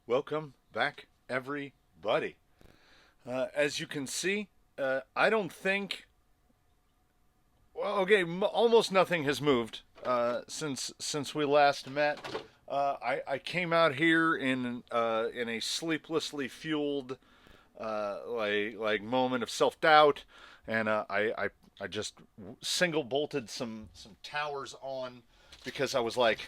Welcome back, everybody. As you can see, I don't think. Well, okay, almost nothing has moved since we last met. I came out here in a sleeplessly fueled like moment of self doubt, and I just single bolted some towers on because I was like,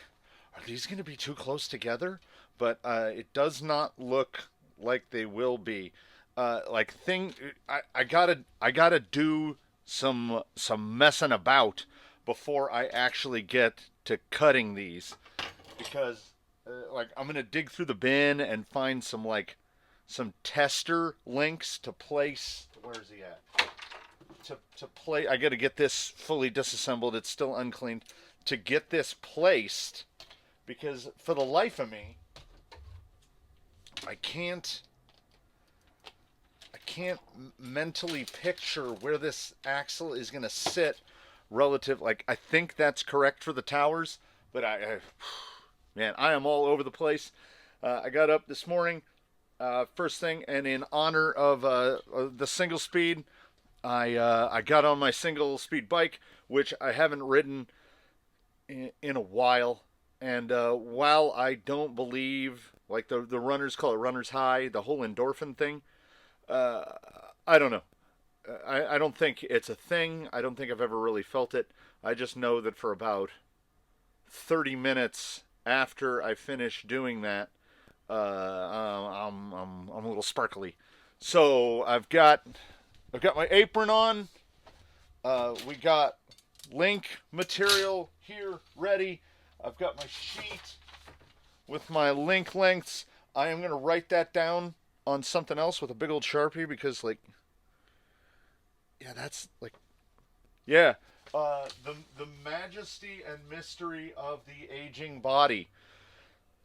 are these going to be too close together? But it does not look like they will be. Like thing, I gotta do some messing about before I actually get to cutting these because like I'm gonna dig through the bin and find some tester links to place. Where's he at? To play. I got to get this fully disassembled. It's still uncleaned. To get this placed, because for the life of me, I can't. I can't mentally picture where this axle is going to sit relative. Like I think that's correct for the towers, but man, I am all over the place. I got up this morning, first thing, and in honor of the single speed, I got on my single speed bike, which I haven't ridden in a while. And while I don't believe, like the runners call it runner's high, the whole endorphin thing, uh, I don't know. I don't think it's a thing. I don't think I've ever really felt it. I just know that for about 30 minutes after I finish doing that, I'm a little sparkly. So I've got my apron on. We got link material here ready. I've got my sheet with my link lengths. I am going to write that down on something else with a big old Sharpie because, like, yeah, that's like, yeah. The majesty and mystery of the aging body.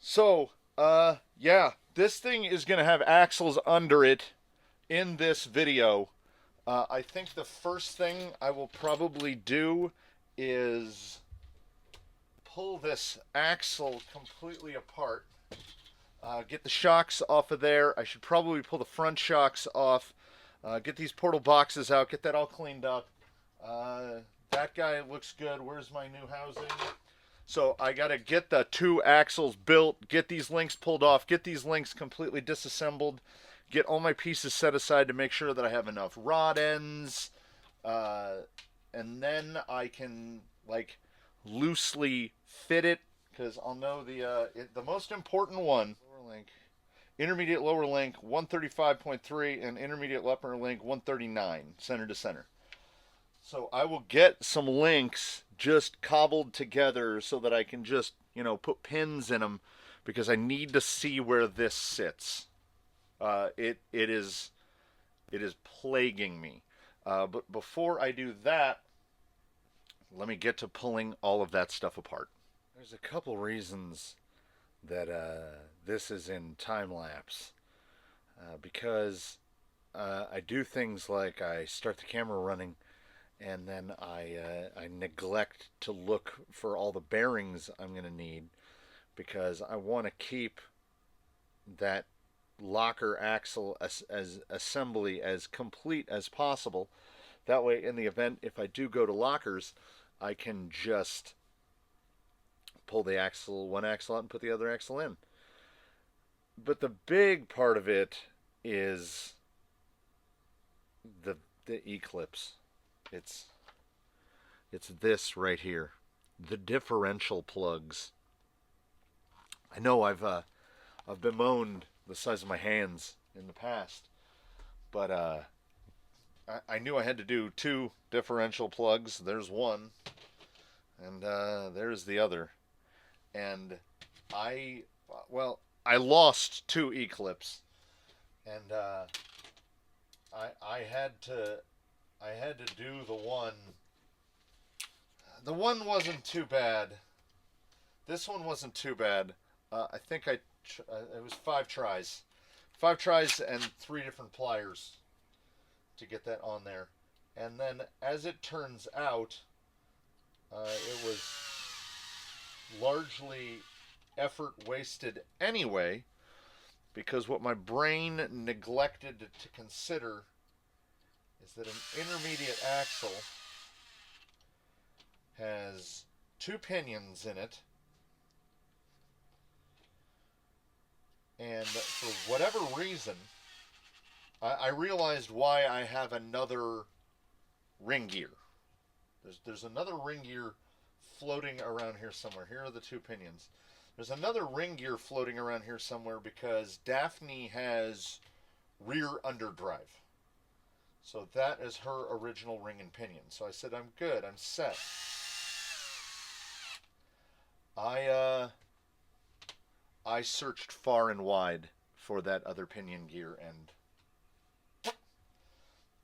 So, yeah, this thing is going to have axles under it in this video. I think the first thing I will probably do is pull this axle completely apart. Get the shocks off of there. I should probably pull the front shocks off. Get these portal boxes out. Get that all cleaned up. That guy looks good. Where's my new housing? So I got to get the two axles built, get these links pulled off, get these links completely disassembled, get all my pieces set aside to make sure that I have enough rod ends, and then I can like loosely fit it because I'll know the most important one. Lower link, intermediate lower link 135.3 and intermediate upper link 139 center to center. So I will get some links just cobbled together so that I can just, put pins in them because I need to see where this sits. It is plaguing me. But before I do that, let me get to pulling all of that stuff apart. There's a couple reasons that this is in time lapse. Because I do things like I start the camera running and then I neglect to look for all the bearings I'm going to need because I want to keep that locker axle as assembly as complete as possible. That way, in the event if I do go to lockers, I can just pull one axle out and put the other axle in. But the big part of it is the eclipse. It's this right here, the differential plugs. I know I've bemoaned the size of my hands in the past, but I knew I had to do two differential plugs. There's one, and there's the other, and I lost two eclipse, and I had to do the one. The one wasn't too bad. This one wasn't too bad. I think it was 5 tries. 5 tries and 3 different pliers to get that on there. And then, as it turns out, it was largely effort wasted anyway, because what my brain neglected to consider is that an intermediate axle has two pinions in it, and for whatever reason, I realized why I have another ring gear. There's another ring gear floating around here somewhere. Here are the two pinions. There's another ring gear floating around here somewhere because Daphne has rear underdrive. So that is her original ring and pinion. So I said, I'm good, I'm set. I searched far and wide for that other pinion gear, and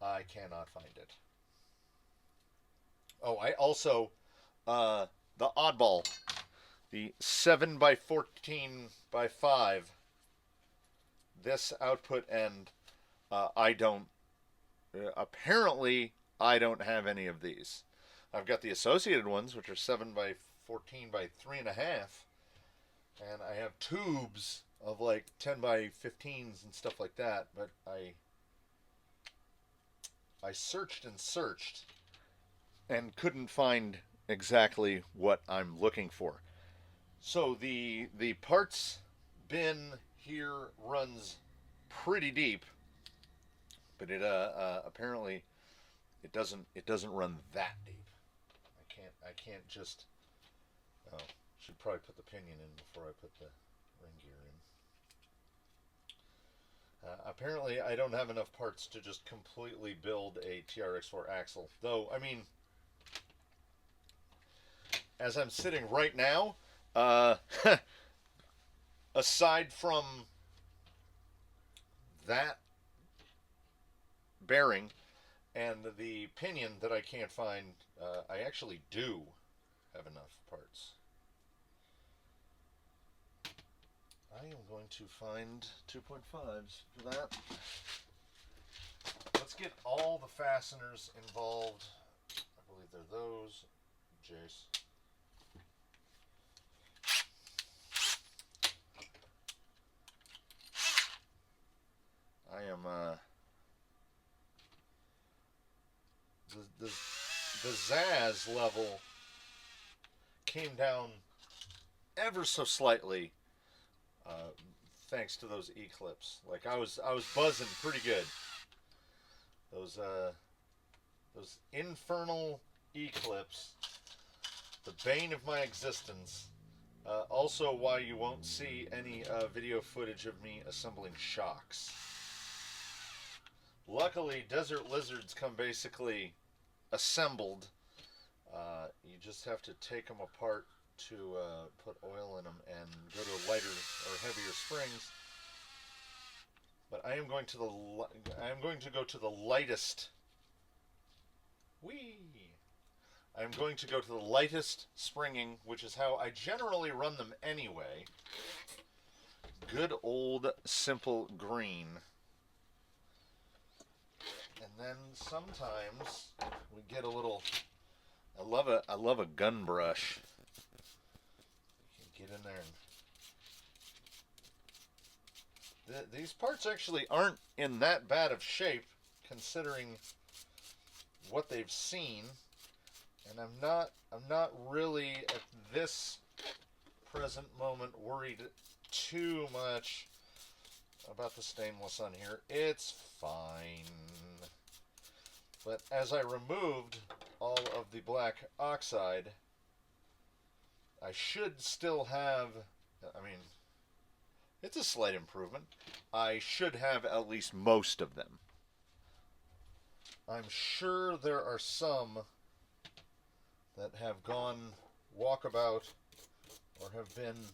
I cannot find it. Oh, I also, the oddball, the 7x14x5, this output end, apparently I don't have any of these. I've got the associated ones, which are 7x14x3.5, and I have tubes of like 10x15s and stuff like that, but I searched and searched and couldn't find exactly what I'm looking for. So the parts bin here runs pretty deep, but it apparently it doesn't run that deep. I can't just. Oh, should probably put the pinion in before I put the ring gear in. Apparently, I don't have enough parts to just completely build a TRX-4 axle. Though, I mean, as I'm sitting right now, aside from that bearing and the pinion that I can't find, I actually do have enough parts. I am going to find 2.5s for that. Let's get all the fasteners involved. I believe they're those. Jace. I am the Zazz level came down ever so slightly thanks to those E-clips. Like I was buzzing pretty good. Those infernal E-clips, the bane of my existence. Also why you won't see any video footage of me assembling shocks. Luckily, Desert Lizards come basically assembled. You just have to take them apart to put oil in them and go to lighter or heavier springs. But I am going to go to the lightest. I'm going to go to the lightest springing, which is how I generally run them anyway. Good old simple green. And then sometimes we get a little. I love a gun brush. You can get in there and these parts actually aren't in that bad of shape considering what they've seen, and I'm not really at this present moment worried too much about the stainless on here. It's fine. But as I removed all of the black oxide, I should still have, I mean, it's a slight improvement. I should have at least most of them. I'm sure there are some that have gone walkabout or have been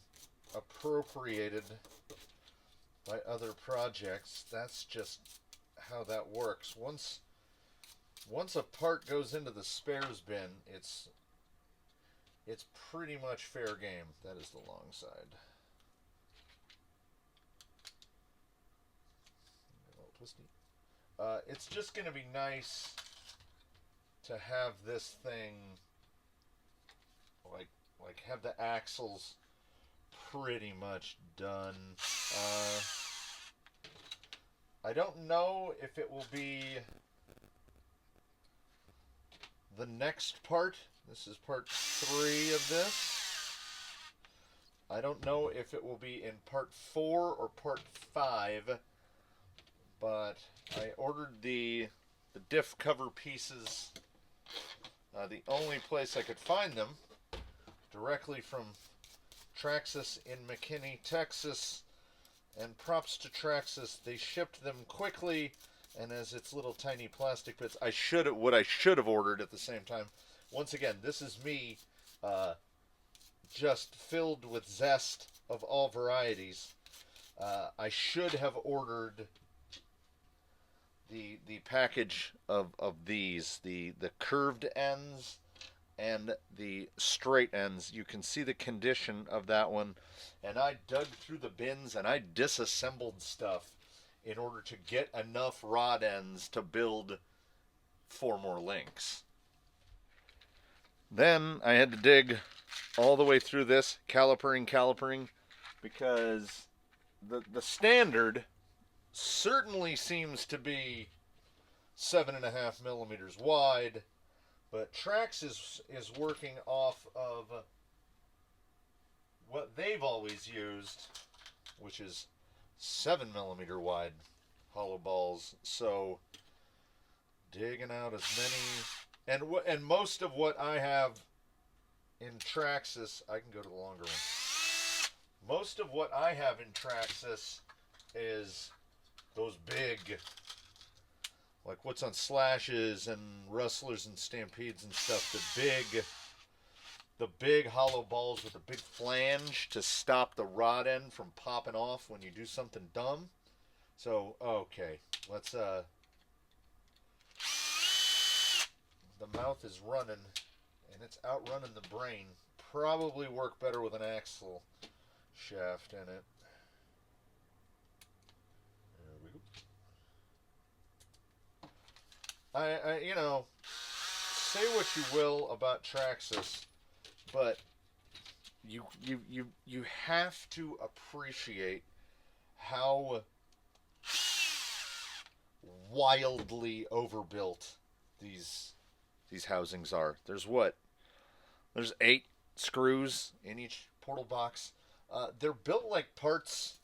appropriated by other projects. That's just how that works. Once a part goes into the spares bin, it's pretty much fair game. That is the long side. A little twisty. It's just going to be nice to have this thing like have the axles pretty much done. I don't know if it will be the next part. This is part 3 of this. I don't know if it will be in part 4 or part 5, but I ordered the diff cover pieces. The only place I could find them, directly from Traxxas in McKinney, Texas. And props to Traxxas, they shipped them quickly, and as it's little tiny plastic bits, what I should have ordered at the same time. Once again, this is me just filled with zest of all varieties. I should have ordered the package of these, the curved ends and the straight ends. You can see the condition of that one. And I dug through the bins and I disassembled stuff in order to get enough rod ends to build 4 more links. Then I had to dig all the way through this, calipering, because the standard certainly seems to be 7.5 millimeters wide, but Traxxas is working off of what they've always used, which is 7 millimeter wide hollow balls. So digging out as many, and most of what I have in Traxxas, I can go to the longer one. Most of what I have in Traxxas is those big, like what's on Slashes and Rustlers and Stampedes and stuff, the big hollow balls with a big flange to stop the rod end from popping off when you do something dumb. So, okay, let's, the mouth is running, and it's outrunning the brain. Probably work better with an axle shaft in it. There we go. I you know, say what you will about Traxxas, but you have to appreciate how wildly overbuilt these housings are. There's 8 screws in each portal box. They're built like parts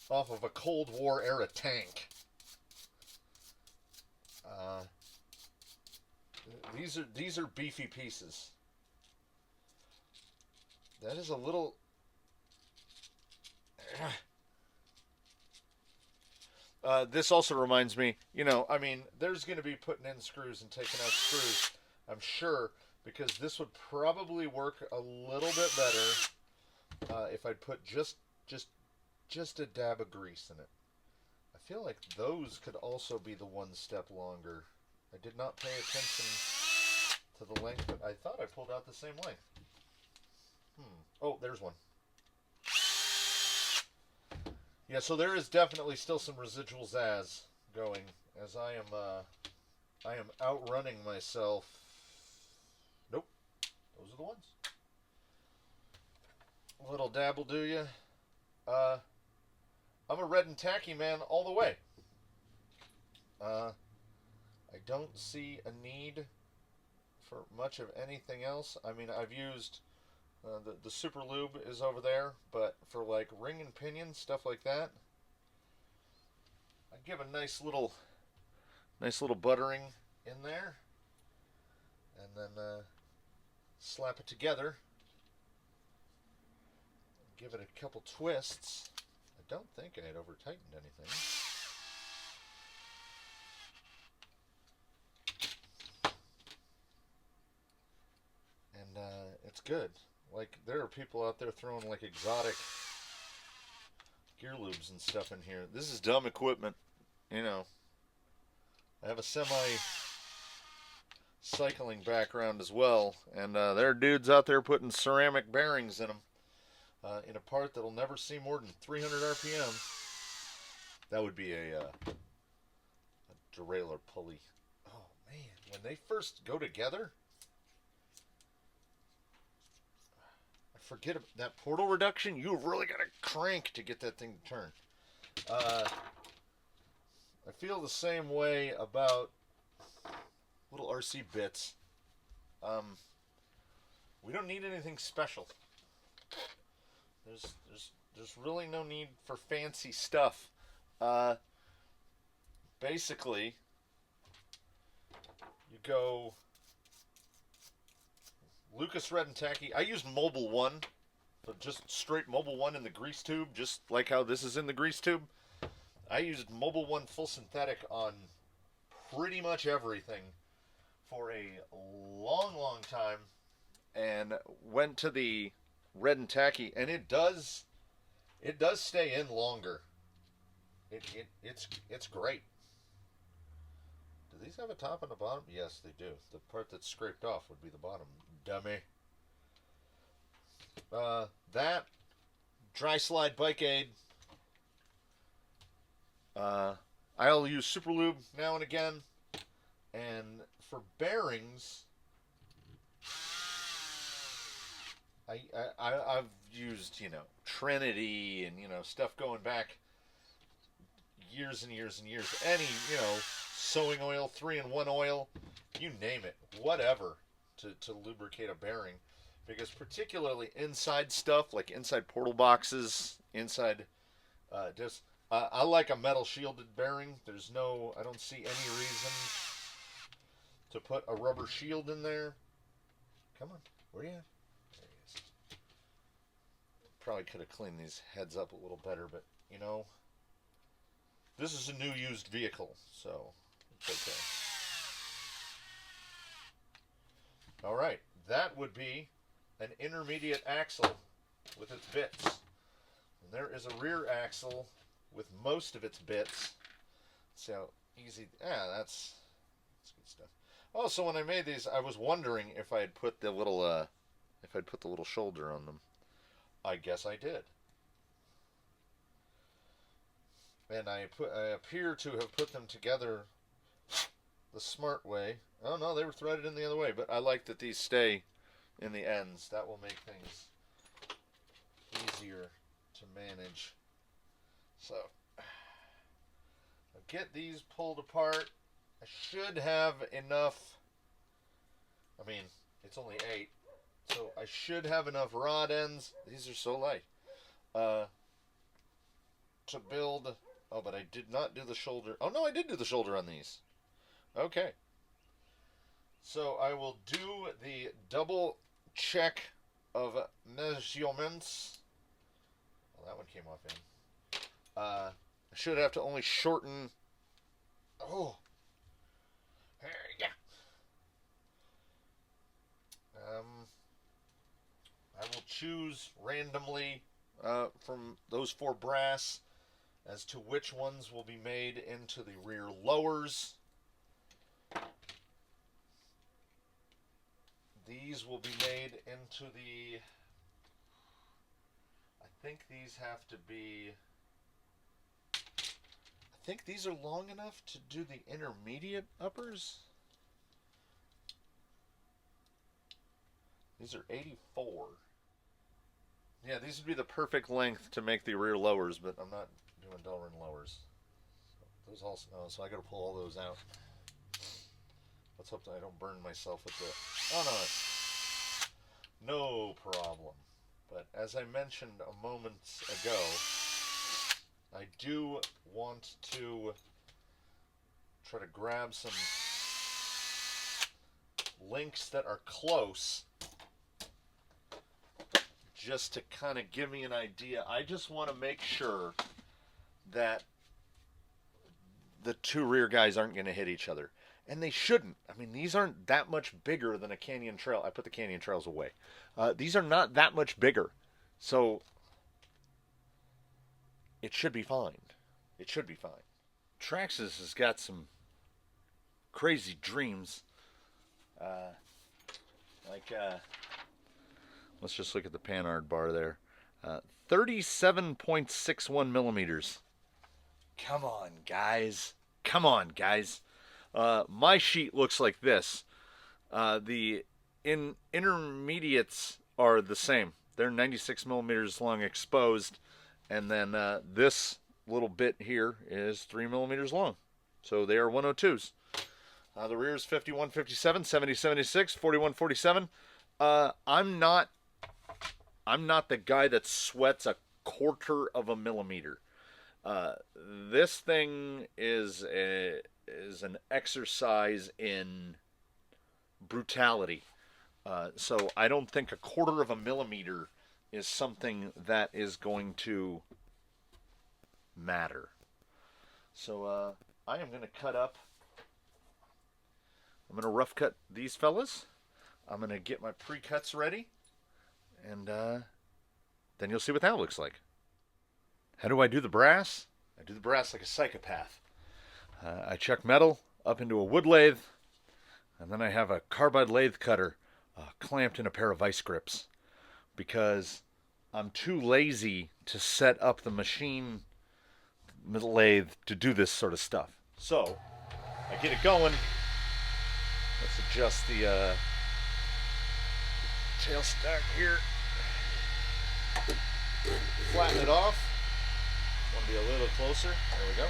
off of a Cold War era tank. These are beefy pieces. That is a little. This also reminds me, I mean, there's going to be putting in screws and taking out screws, I'm sure, because this would probably work a little bit better if I'd put just a dab of grease in it. I feel like those could also be the 1 step longer. I did not pay attention to the length, but I thought I pulled out the same length. Oh, there's one. Yeah, so there is definitely still some residual zazz going, as I am outrunning myself. Nope, those are the ones. A little dab will do you. I'm a red and tacky man all the way. I don't see a need for much of anything else. I mean, I've used the super lube is over there, but for like ring and pinion stuff like that, I give a nice little buttering in there, and then slap it together. Give it a couple twists. I don't think I had over tightened anything. And it's good. Like, there are people out there throwing like exotic gear lubes and stuff in here. This is dumb equipment, I have a semi-cycling background as well, and there are dudes out there putting ceramic bearings in them in a part that'll never see more than 300 RPM. That would be a derailleur pulley. Oh man, when they first go together, forget that portal reduction. You really got to crank to get that thing to turn. I feel the same way about little RC bits. We don't need anything special. There's really no need for fancy stuff. Basically, you go Lucas Red and Tacky. I used Mobile 1, but just straight Mobile 1 in the grease tube, just like how this is in the grease tube. I used Mobile 1 full synthetic on pretty much everything for a long time, and went to the Red and Tacky, and it does stay in longer. It's great. Do these have a top and a bottom? Yes, they do. The part that's scraped off would be the bottom. Dummy. That dry slide bike aid. I'll use Super Lube now and again. And for bearings, I've used, Trinity and, stuff going back years and years and years. Any, sewing oil, 3-in-1 oil, you name it, whatever, to lubricate a bearing. Because particularly inside stuff, like inside portal boxes, inside discs, I like a metal shielded bearing. I don't see any reason to put a rubber shield in there. Come on, where are you at? There he is. Probably could have cleaned these heads up a little better, but, this is a new used vehicle, so it's okay. Alright, that would be an intermediate axle with its bits. And there is a rear axle with most of its bits. So easy. Yeah, that's good stuff. Oh, so when I made these, I was wondering if I had put the little shoulder on them. I guess I did. And I appear to have put them together the smart way. Oh no, they were threaded in the other way, but I like that these stay in the ends. That will make things easier to manage. So, I'll get these pulled apart. I should have enough. I mean, it's only 8, so I should have enough rod ends. These are so light. To build. Oh, but I did not do the shoulder. Oh no, I did do the shoulder on these. Okay. So I will do the double check of measurements. Well, that one came off in. I should have to only shorten. Oh. Yeah. I will choose randomly from those 4 brass as to which ones will be made into the rear lowers. These will be made into the... I think these have to be... I think these are long enough to do the intermediate uppers. These are 84. Yeah, these would be the perfect length to make the rear lowers, but I'm not doing Delrin lowers. So those also, so I got to pull all those out. Let's hope that I don't burn myself with the... Oh no, no problem. But as I mentioned a moment ago, I do want to try to grab some links that are close, just to kind of give me an idea. I just want to make sure that the 2 rear guys aren't going to hit each other. And they shouldn't. I mean, these aren't that much bigger than a Canyon Trail. I put the Canyon Trails away. These are not that much bigger. So it should be fine. It should be fine. Traxxas has got some crazy dreams. Let's just look at the Panhard bar there. 37.61 millimeters. Come on, guys. Come on, guys. My sheet looks like this. The intermediates are the same. They're 96 millimeters long exposed. And then this little bit here is 3 millimeters long. So they are 102s. The rear is 51, 57, 70, 76, 41, 47. I'm not the guy that sweats a quarter of a millimeter. This thing is an exercise in brutality. So I don't think a quarter of a millimeter is something that is going to matter. So I am going to cut up. I'm going to rough cut these fellas. I'm going to get my pre-cuts ready. And then you'll see what that looks like. How do I do the brass? I do the brass like a psychopath. I chuck metal up into a wood lathe, and then I have a carbide lathe cutter clamped in a pair of vice grips because I'm too lazy to set up the machine lathe to do this sort of stuff. So I get it going. Let's adjust the tail stack here. Flatten it off. Want to be a little closer. There we go.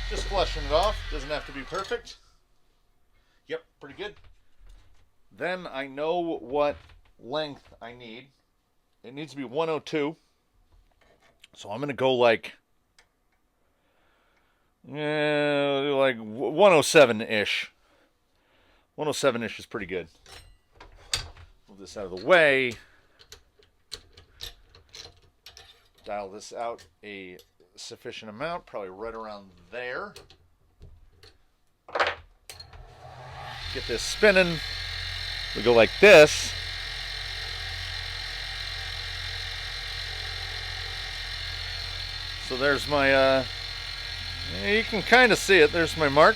Just flushing it off. Doesn't have to be perfect. Yep, pretty good. Then I know what length I need. It needs to be 102. So I'm going to go like 107-ish. 107-ish is pretty good. Move this out of the way. Dial this out a sufficient amount, probably right around there. Get this spinning. We go like this. So there's my, you can kind of see it. There's my mark.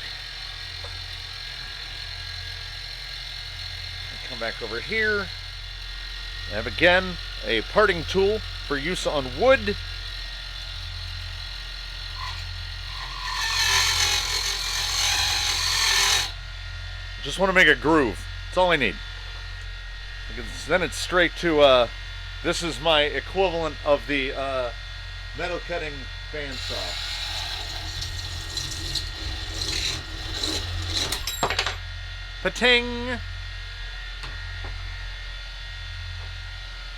Come back over here. I have again a parting tool for use on wood. Just want to make a groove. That's all I need. Because then it's straight to, this is my equivalent of the metal cutting bandsaw. Pa-ting!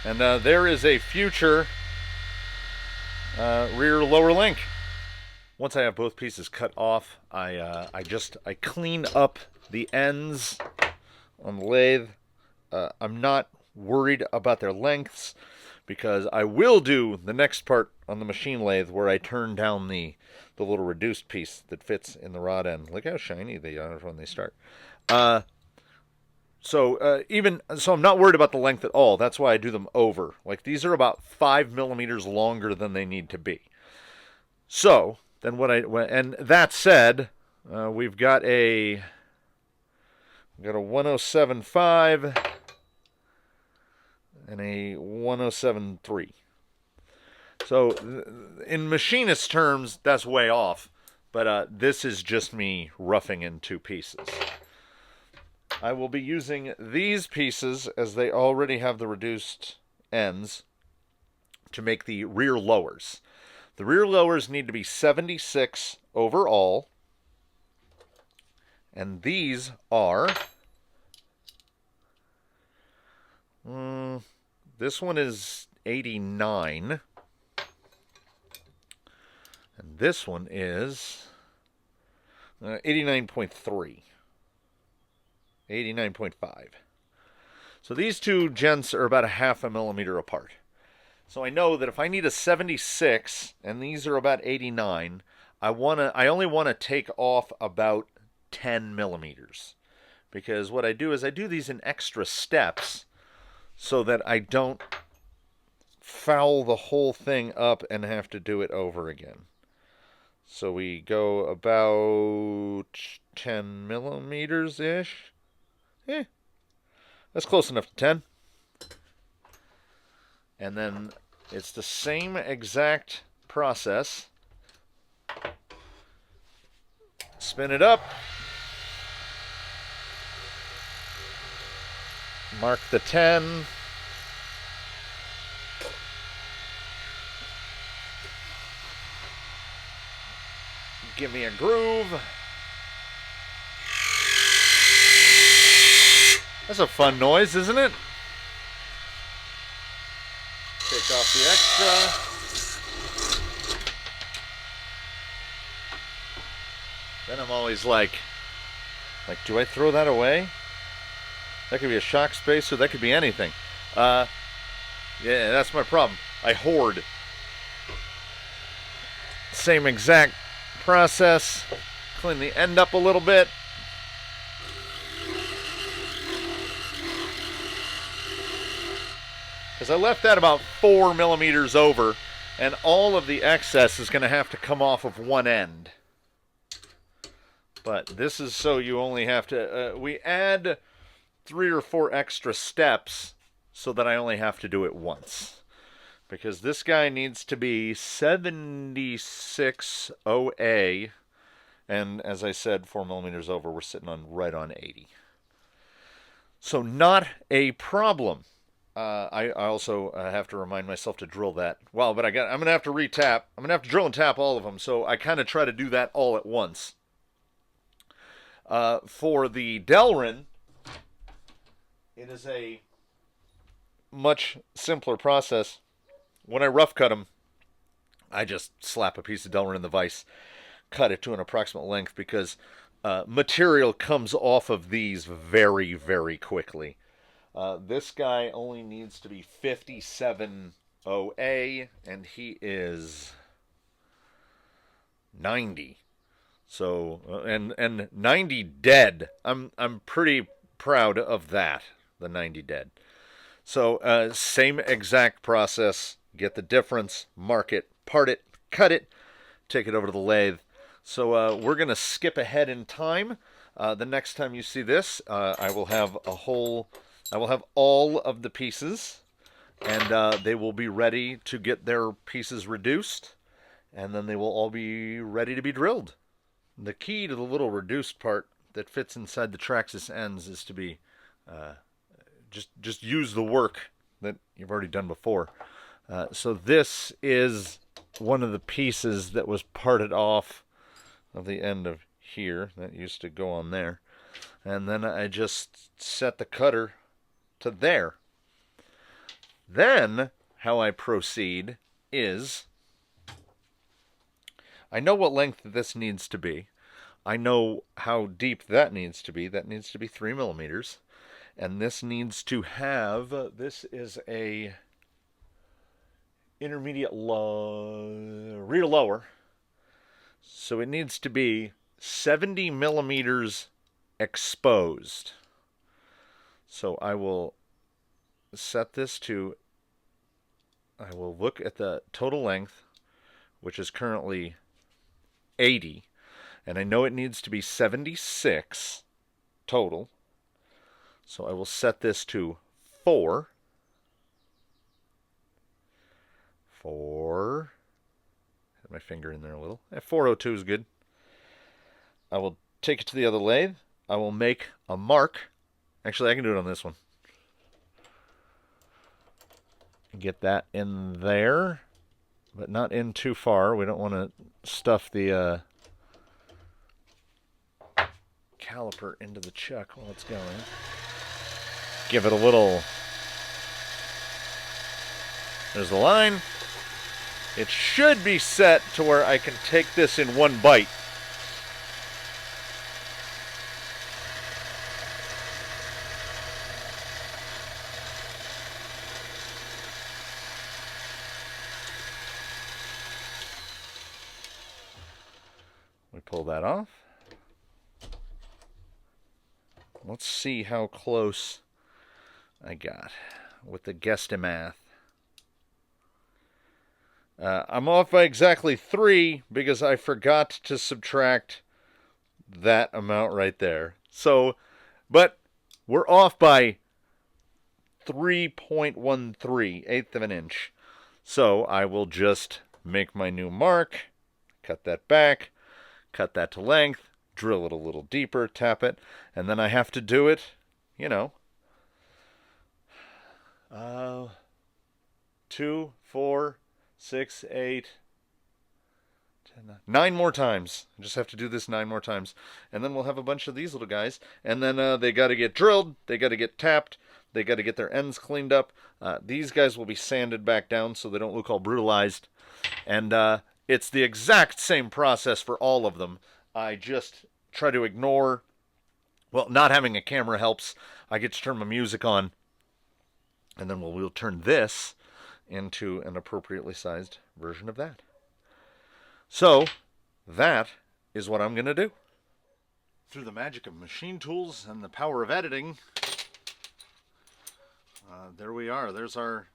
And there is a future rear lower link. Once I have both pieces cut off, I clean up the ends on the lathe. I'm not worried about their lengths because I will do the next part on the machine lathe where I turn down the little reduced piece that fits in the rod end. Look how shiny they are when they start. So I'm not worried about the length at all. That's why I do them over. Like these are about 5 millimeters longer than they need to be. So then and that said, we've got a 107.5 and a 107.3. So in machinist terms, that's way off. But this is just me roughing in two pieces. I will be using these pieces, as they already have the reduced ends, to make the rear lowers. The rear lowers need to be 76 overall. And these are... this one is 89. And this one is 89.3. 89.5. So these two gents are about a half a millimeter apart. So I know that if I need a 76 and these are about 89, I only want to take off about 10 millimeters. Because what I do is I do these in extra steps so that I don't foul the whole thing up and have to do it over again. So we go about 10 millimeters-ish. That's close enough to 10. And then it's the same exact process. Spin it up. Mark the 10. Give me a groove. That's a fun noise, isn't it? Take off the extra. Then I'm always like, do I throw that away? That could be a shock spacer. That could be anything. Yeah, that's my problem. I hoard. Same exact process. Clean the end up a little bit. Because I left that about 4 millimeters over, and all of the excess is going to have to come off of one end. But this is so you only have to, we add 3 or 4 extra steps so that I only have to do it once. Because this guy needs to be 76 OA, and as I said, 4 millimeters over, we're sitting on right on 80. So not a problem. I also have to remind myself to drill that. Well, but I'm going to have to retap. I'm going to have to drill and tap all of them, so I kind of try to do that all at once. For the Delrin, it is a much simpler process. When I rough cut them, I just slap a piece of Delrin in the vise, cut it to an approximate length, because material comes off of these very, very quickly. This guy only needs to be 57 OA, and he is 90. So, and 90 dead. I'm pretty proud of that, the 90 dead. So, same exact process. Get the difference, mark it, part it, cut it, take it over to the lathe. So, we're going to skip ahead in time. The next time you see this, I will have all of the pieces, and they will be ready to get their pieces reduced, and then they will all be ready to be drilled. The key to the little reduced part that fits inside the Traxxas ends is to be just use the work that you've already done before. So this is one of the pieces that was parted off of the end of here. That used to go on there. And then I just set the cutter to there. Then how I proceed is, I know what length this needs to be. I know how deep that needs to be. That needs to be 3 millimeters. And this needs to have, this is a intermediate rear lower. So it needs to be 70 millimeters exposed. So I will set this to, I will look at the total length, which is currently 80, and I know it needs to be 76 total. So I will set this to 4. Had my finger in there a little. 402 is good. I will take it to the other lathe. I will make a mark. Actually, I can do it on this one. Get that in there, but not in too far. We don't want to stuff the caliper into the chuck while it's going. Give it a little. There's the line. It should be set to where I can take this in one bite. We pull that off. Let's see how close I got with the guesstimate. I'm off by exactly 3 because I forgot to subtract that amount right there. So, but we're off by 3.13, eighth of an inch. So I will just make my new mark, cut that back, cut that to length, drill it a little deeper, tap it, and then I have to do it, you know, Uh, 2, 4, 6, 8, 10, 9 more times. I just have to do this 9 more times. And then we'll have a bunch of these little guys. And then they got to get drilled. They got to get tapped. They got to get their ends cleaned up. These guys will be sanded back down so they don't look all brutalized. And it's the exact same process for all of them. I just try to ignore... Well, not having a camera helps. I get to turn my music on. And then we'll turn this into an appropriately sized version of that. So, that is what I'm going to do. Through the magic of machine tools and the power of editing, there we are. There's our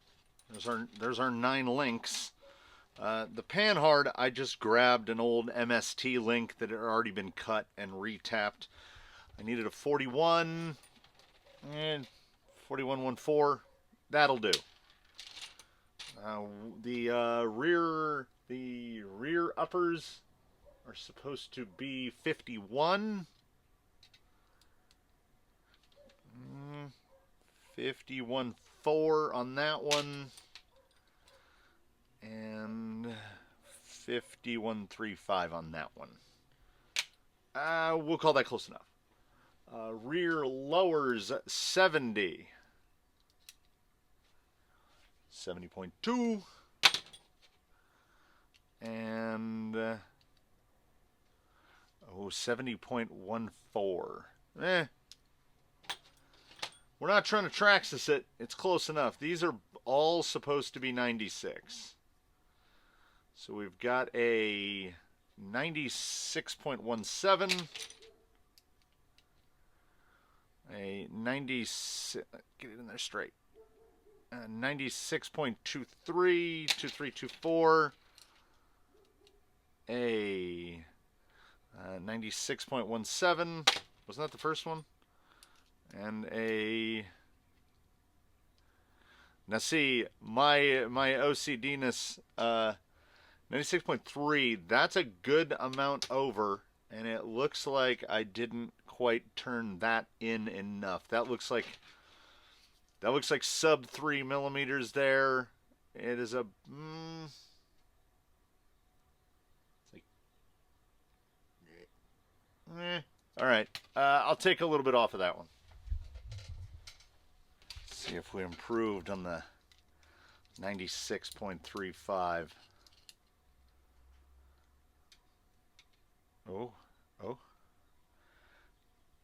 9 links. The Panhard, I just grabbed an old MST link that had already been cut and retapped. I needed a 41 and 4114. That'll do. The rear uppers are supposed to be 51. 51.4 on that one. And 51.35 on that one. We'll call that close enough. Rear lowers 70. 70.2. And 70.14. We're not trying to Traxxas it. It's close enough. These are all supposed to be 96. So we've got a 96.17. A 96. Get it in there straight. 96.23, 2324. A 96.17. Wasn't that the first one? And a... Now see, my OCD-ness, 96.3, that's a good amount over, and it looks like I didn't quite turn that in enough. That looks like sub 3 millimeters there. It is a... Alright, I'll take a little bit off of that one. See if we improved on the 96.35. Oh.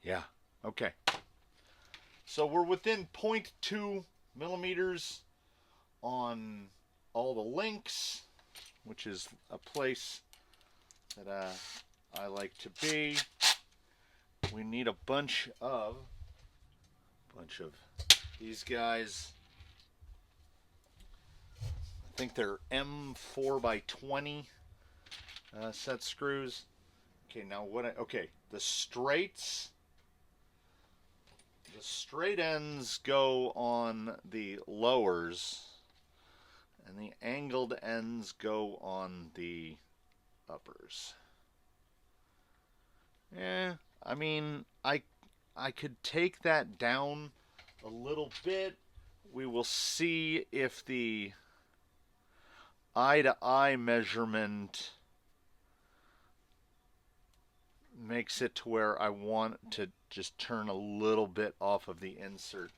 Yeah, okay. So we're within 0.2 millimeters on all the links, which is a place that I like to be. We need a bunch of these guys. I think they're M4x20 set screws. Okay, now the straights. The straight ends go on the lowers, and the angled ends go on the uppers. Yeah, I mean, I could take that down a little bit. We will see if the eye-to-eye measurement makes it to where I want to just turn a little bit off of the insert.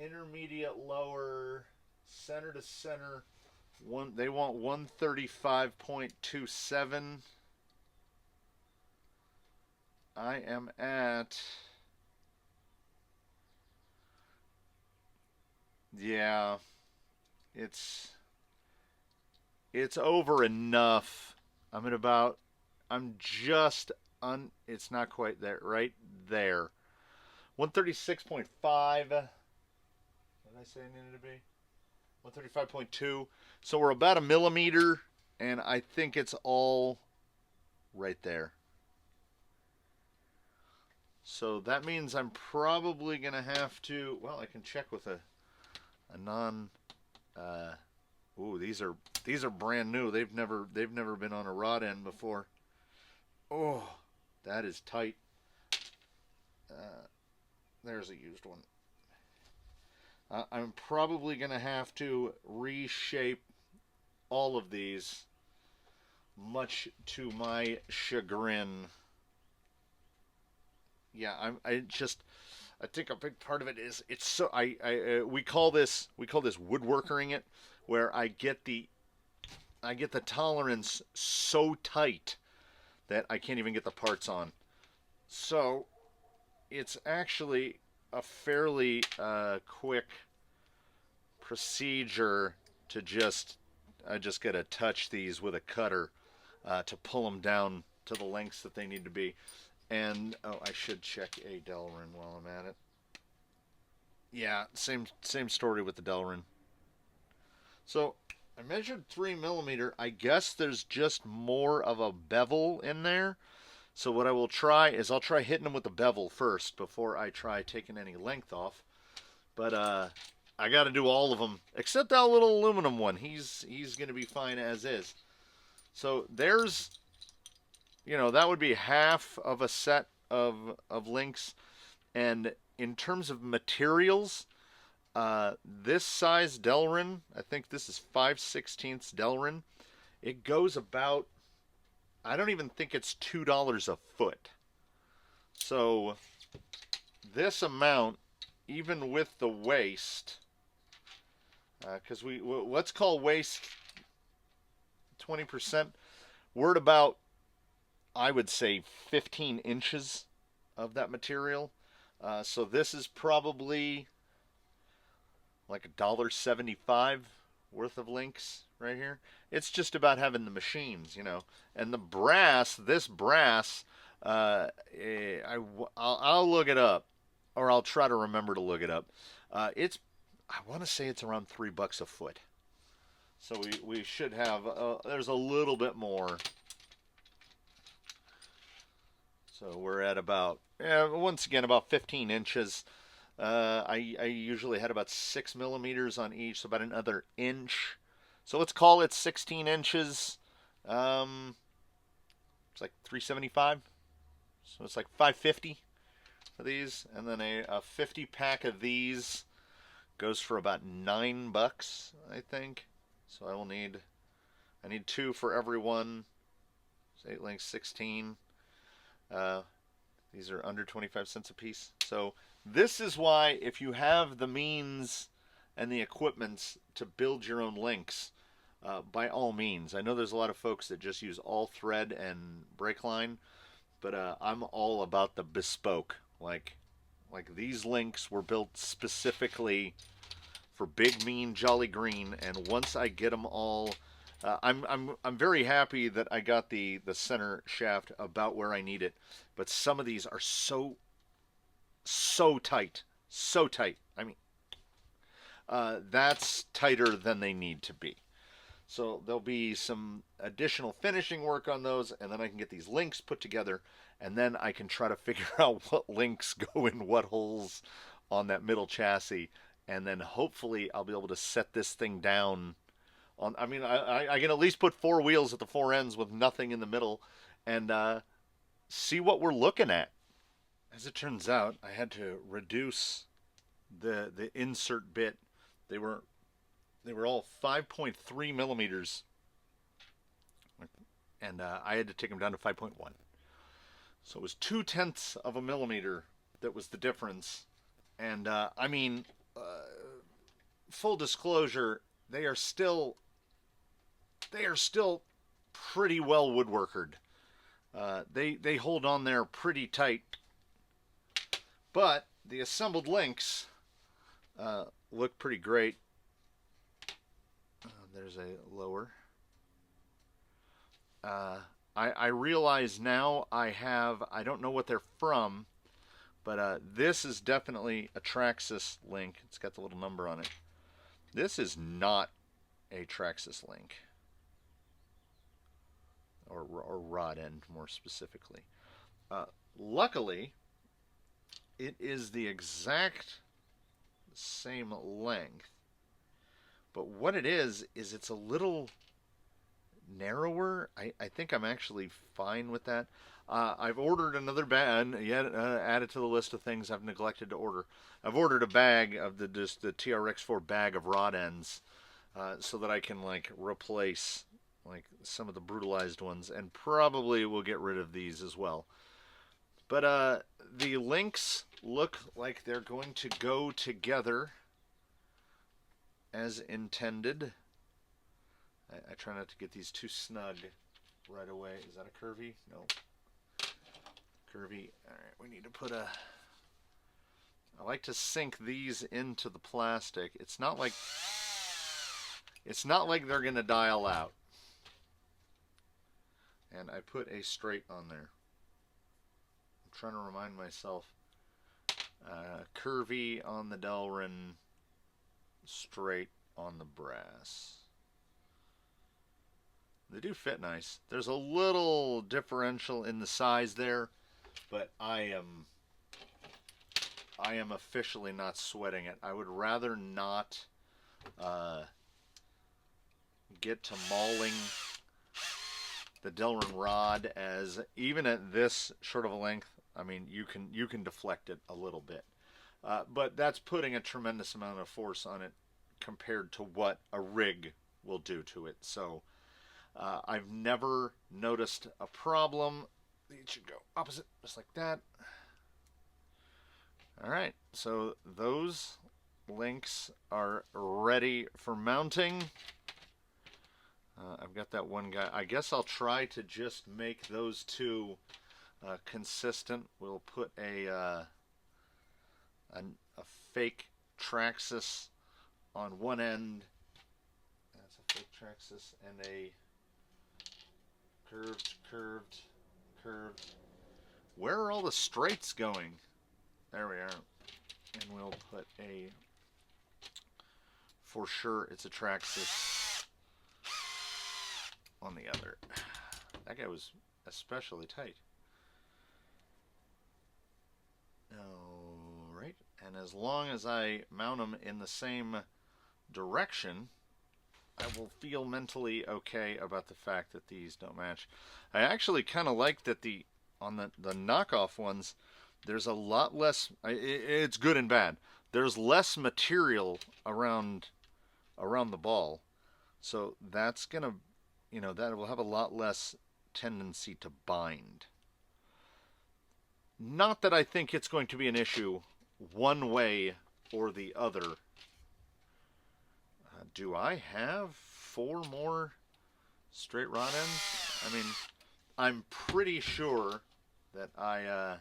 Intermediate lower, center to center, they want 135.27. I am at... Yeah, it's over enough. It's not quite there, right there. 136.5. What did I say I needed to be? 135.2. So we're about a millimeter, and I think it's all right there. So that means I'm probably going to have to, well, I can check with a non, ooh, these are brand new. They've never been on a rod end before. Oh, that is tight. There's a used one. I'm probably going to have to reshape all of these, much to my chagrin. Yeah, I think a big part of it is it's so we call this woodworkering it, where I get the tolerance so tight that I can't even get the parts on. So it's actually a fairly quick procedure to I just got to touch these with a cutter to pull them down to the lengths that they need to be. And oh, I should check a Delrin while I'm at it. Yeah, same story with the Delrin. So I measured 3 millimeter. I guess there's just more of a bevel in there. So what I will try is I'll try hitting them with the bevel first before I try taking any length off. But I got to do all of them except that little aluminum one. He's going to be fine as is. So there's, that would be half of a set of links. And in terms of materials, this size Delrin, I think this is 5/16 Delrin. It goes about, I don't even think it's $2 a foot. So this amount, even with the waste, because let's call waste 20%. We're at about, I would say, 15 inches of that material. So this is probably like $1.75 worth of links right here. It's just about having the machines, and the brass. This brass, I'll look it up, or I'll try to remember to look it up. I want to say it's around $3 a foot. So we should have. There's a little bit more. So we're at about, once again, about 15 inches. I usually had about 6 millimeters on each, so about another inch. So let's call it 16 inches. It's like 375. So it's like 550 for these. And then a 50 pack of these goes for about $9, I think. So I need 2 for every one. So 8 links, 16. These are under 25 cents a piece. So this is why, if you have the means and the equipment to build your own links, by all means. I know there's a lot of folks that just use all thread and brake line, but I'm all about the bespoke. Like these links were built specifically for Big Mean Jolly Green, and once I get them all, I'm very happy that I got the center shaft about where I need it. But some of these are so tight, so tight. I mean, that's tighter than they need to be. So there'll be some additional finishing work on those, and then I can get these links put together, and then I can try to figure out what links go in what holes on that middle chassis, and then hopefully I'll be able to set this thing down on. I mean, I can at least put 4 wheels at the 4 ends with nothing in the middle, and see what we're looking at. As it turns out, I had to reduce the insert bit. They were all 5.3 millimeters, and I had to take them down to 5.1. So it was 0.2 of a millimeter that was the difference. And I mean, full disclosure, they are still pretty well woodworkered. They hold on there pretty tight, but the assembled links look pretty great. There's a lower. I realize now I don't know what they're from, but this is definitely a Traxxas link. It's got the little number on it. This is not a Traxxas link, or rod end more specifically. Luckily, it is the exact same length, but what it is it's a little narrower. I think I'm actually fine with that. I've ordered another bag, yet added to the list of things I've neglected to order. I've ordered a bag of the TRX-4 bag of rod ends, so that I can like replace like some of the brutalized ones, and probably will get rid of these as well. But the links look like they're going to go together as intended. I try not to get these too snug right away. Is that a curvy? No. Curvy. Alright, we need to put a... I like to sink these into the plastic. It's not like they're going to dial out. And I put a straight on there. I'm trying to remind myself. Curvy on the Delrin, straight on the brass. They do fit nice. There's a little differential in the size there, but I am officially not sweating it. I would rather not get to mauling the Delrin rod, as even at this short of a length, I mean, you can deflect it a little bit. But that's putting a tremendous amount of force on it compared to what a rig will do to it. So I've never noticed a problem. These should go opposite, just like that. Alright, so those links are ready for mounting. I've got that one guy. I guess I'll try to just make those two consistent. We'll put a fake Traxxas on one end. That's a fake Traxxas, and a curved. Where are all the straights going? There we are. And we'll put a, for sure it's a Traxxas on the other. That guy was especially tight. Alright, and as long as I mount them in the same direction, I will feel mentally okay about the fact that these don't match. I actually kind of like that on the knockoff ones, there's a lot less, it's good and bad. There's less material around the ball. So that's going to, that will have a lot less tendency to bind. Not that I think it's going to be an issue one way or the other. Do I have 4 more straight rod ends? I mean, I'm pretty sure that I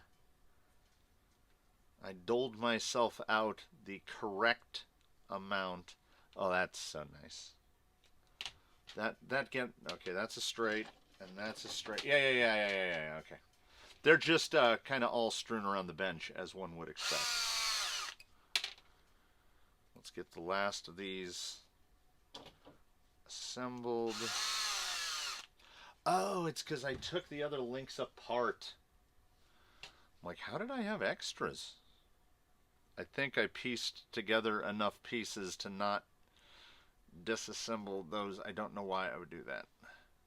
doled myself out the correct amount. Oh, that's so nice. Okay, that's a straight, and that's a straight. Yeah. Okay. They're just kind of all strewn around the bench, as one would expect. Let's get the last of these assembled. Oh, it's because I took the other links apart. I'm like, how did I have extras? I think I pieced together enough pieces to not disassemble those. I don't know why I would do that.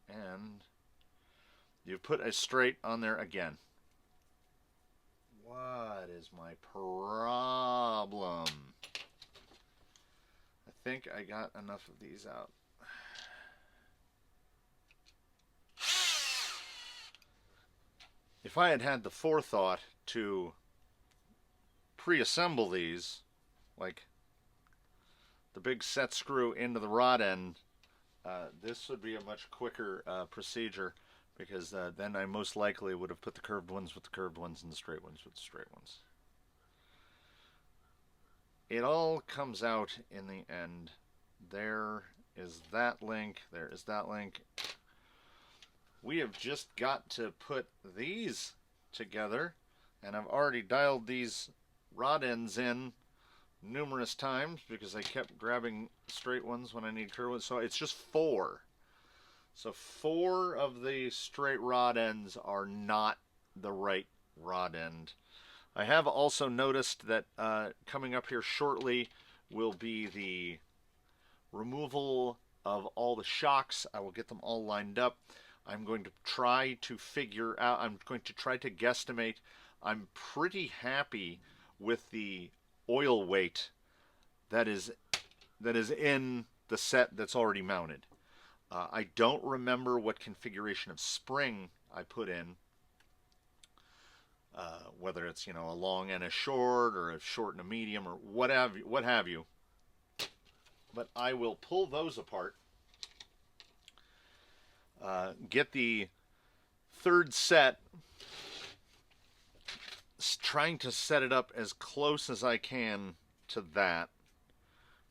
And you put a straight on there again. What is my problem? I think I got enough of these out. If I had had the forethought to pre-assemble these, like the big set screw into the rod end, this would be a much quicker procedure, because then I most likely would have put the curved ones with the curved ones and the straight ones with the straight ones. It all comes out in the end. There is that link. There is that link. We have just got to put these together, and I've already dialed these rod ends in numerous times because I kept grabbing straight ones when I need curved ones. So it's just 4. So 4 of the straight rod ends are not the right rod end. I have also noticed that coming up here shortly will be the removal of all the shocks. I will get them all lined up. I'm going to try to figure out, I'm going to try to guesstimate. I'm pretty happy with the oil weight that is in the set that's already mounted. I don't remember what configuration of spring I put in, whether it's a long and a short, or a short and a medium, or what have you. But I will pull those apart. Get the third set, trying to set it up as close as I can to that,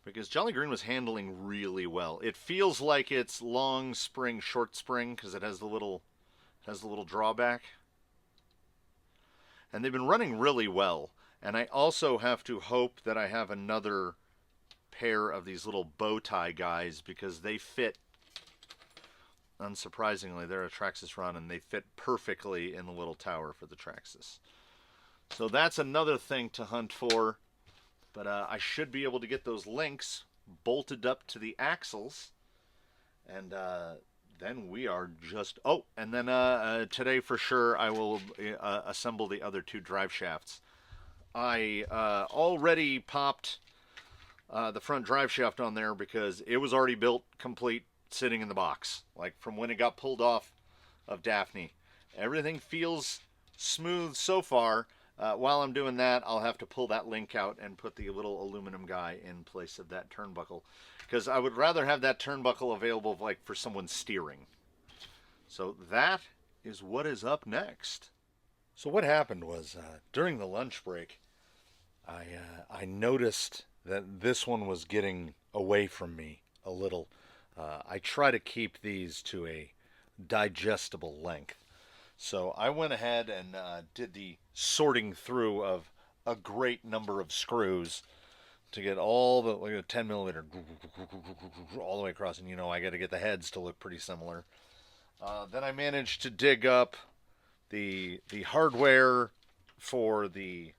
because Jolly Green was handling really well. It feels like it's long spring, short spring, because it has the little drawback. And they've been running really well. And I also have to hope that I have another pair of these little bow tie guys, because they fit, unsurprisingly, they're a Traxxas run, and they fit perfectly in the little tower for the Traxxas. So that's another thing to hunt for. But I should be able to get those links bolted up to the axles. And then we are just... Oh, and then today for sure I will assemble the other two drive shafts. I already popped the front drive shaft on there because it was already built, complete, sitting in the box. Like from when it got pulled off of Daphne. Everything feels smooth so far. While I'm doing that, I'll have to pull that link out and put the little aluminum guy in place of that turnbuckle, because I would rather have that turnbuckle available like for someone steering. So that is what is up next. So what happened was during the lunch break, I noticed that this one was getting away from me a little. I try to keep these to a digestible length. So I went ahead and did the sorting through of a great number of screws to get all the, like a 10 millimeter all the way across. And I got to get the heads to look pretty similar. Then I managed to dig up the hardware for the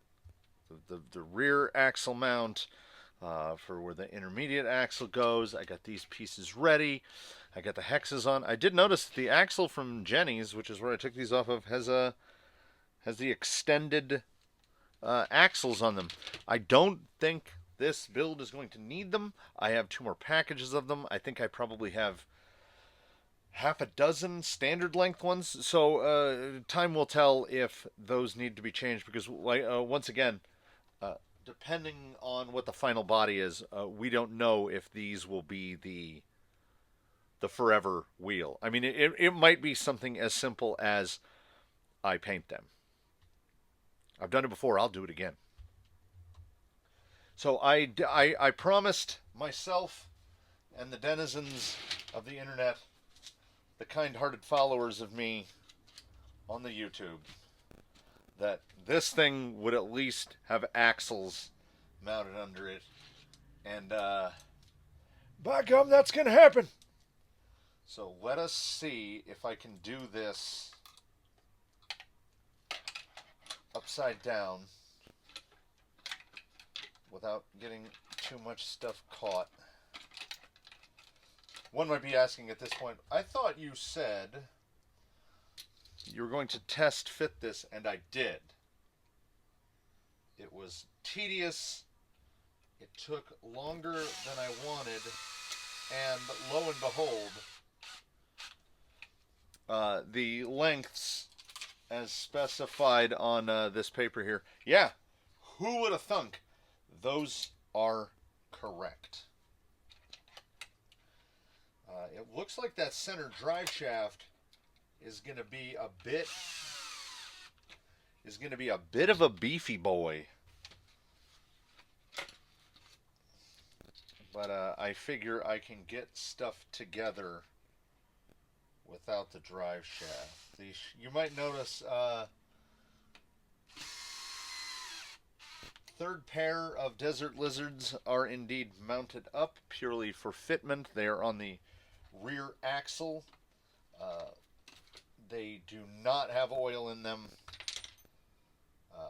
rear axle mount, for where the intermediate axle goes. I got these pieces ready. I got the hexes on. I did notice that the axle from Jenny's, which is where I took these off of, has the extended axles on them. I don't think this build is going to need them. I have 2 more packages of them. I think I probably have half a dozen standard length ones. So time will tell if those need to be changed, because once again, depending on what the final body is, we don't know if these will be the forever wheel. I mean, it might be something as simple as I paint them. I've done it before. I'll do it again. So I promised myself and the denizens of the internet, the kind-hearted followers of me on the YouTube, that this thing would at least have axles mounted under it. And by gum, that's going to happen. So let us see if I can do this upside down without getting too much stuff caught. One might be asking at this point, I thought you said you were going to test fit this, and I did. It was tedious. It took longer than I wanted, and lo and behold, the lengths as specified on this paper here. Yeah, who would have thunk? Those are correct. It looks like that center drive shaft is going to be a bit of a beefy boy. But I figure I can get stuff together without the drive shaft. You might notice third pair of Desert Lizards are indeed mounted up purely for fitment. They are on the rear axle. They do not have oil in them.